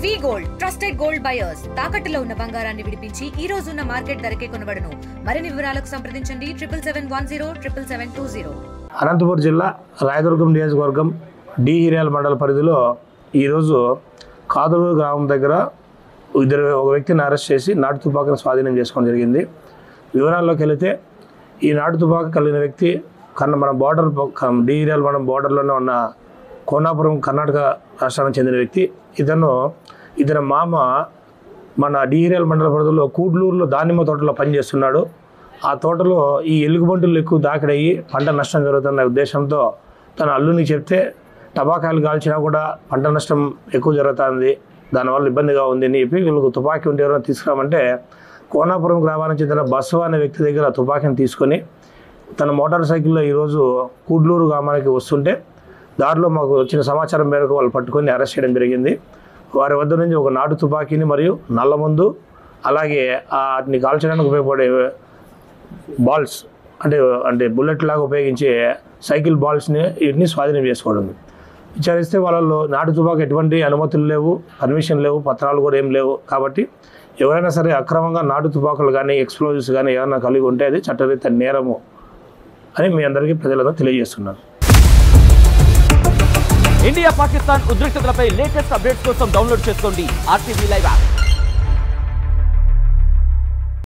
వి gold trusted gold buyers తాకట్టులో ఉన్న బంగారాన్ని విడిపించి ఈ రోజు ఉన్న మార్కెట్ ధరకే కొనబడును. మరిన్ని వివరాలకు సంప్రదించండి 77107720. అనంతపురం జిల్లా రాయదుర్గం నియోజకవర్గం డి హిర్యాల మండల పరిధిలో ఈరోజు కాదరూరు గ్రామం దగ్గర ఒక వ్యక్తిని అరెస్ట్ చేసి నాటు తుపాకీని స్వాధీనం చేసుకోవడం జరిగింది. వివరాల్లోకి వెళితే ఈ నాటు తుపాకీ కలిగిన వ్యక్తి మన బార్డర్ డి హిర్యాల మండలం బార్డర్లోనే ఉన్న కోనాపురం కర్ణాటక రాష్ట్రానికి చెందిన వ్యక్తి. ఇతని మామ మన డి హిర్యాల మండల పరిధిలో కూడ్లూరులో దానిమ్మ తోటలో పనిచేస్తున్నాడు. ఆ తోటలో ఈ ఎలుగుబంటులు ఎక్కువ దాకిడయ్యి పంట నష్టం జరుగుతున్న ఉద్దేశంతో తన అల్లుని చెప్తే టబాకాయలు కాల్చినా కూడా పంట నష్టం ఎక్కువ జరుగుతుంది, దానివల్ల ఇబ్బందిగా ఉంది అని చెప్పి వీళ్ళకు తుపాకీ ఉంటే ఎవరైనా తీసుకురామంటే కోనాపురం గ్రామానికి చెందిన బస్సు అనే వ్యక్తి దగ్గర తుపాకీని తీసుకొని తన మోటార్ సైకిల్లో ఈరోజు కూడ్లూరు గ్రామానికి వస్తుంటే దారిలో మాకు వచ్చిన సమాచారం మేరకు వాళ్ళు పట్టుకొని అరెస్ట్ చేయడం జరిగింది. వారి వద్ద నుంచి ఒక నాటు తుపాకీని మరియు నల్లమందు అలాగే వాటిని కాల్చడానికి ఉపయోగపడే బాల్స్ అంటే బుల్లెట్ లాగా ఉపయోగించే సైకిల్ బాల్స్ని వీటిని స్వాధీనం చేసుకోవడం. విచారిస్తే వాళ్ళలో నాటు తుపాకీ ఎటువంటి అనుమతులు లేవు, పర్మిషన్ లేవు, పత్రాలు కూడా ఏం లేవు. కాబట్టి ఎవరైనా సరే అక్రమంగా నాటు తుపాకులు కానీ ఎక్స్ప్లోజివ్స్ కానీ ఏమైనా కలిగి ఉంటే అది చట్టరీత్యా నేరము అని మీ అందరికీ ప్రజలందరూ తెలియజేస్తున్నాను. ఇండియా పాకిస్తాన్ ఉద్రిక్తతలపై లేటెస్ట్ అప్డేట్స్ కోసం డౌన్లోడ్ చేసుకోండి RTV లైవ్ యాప్.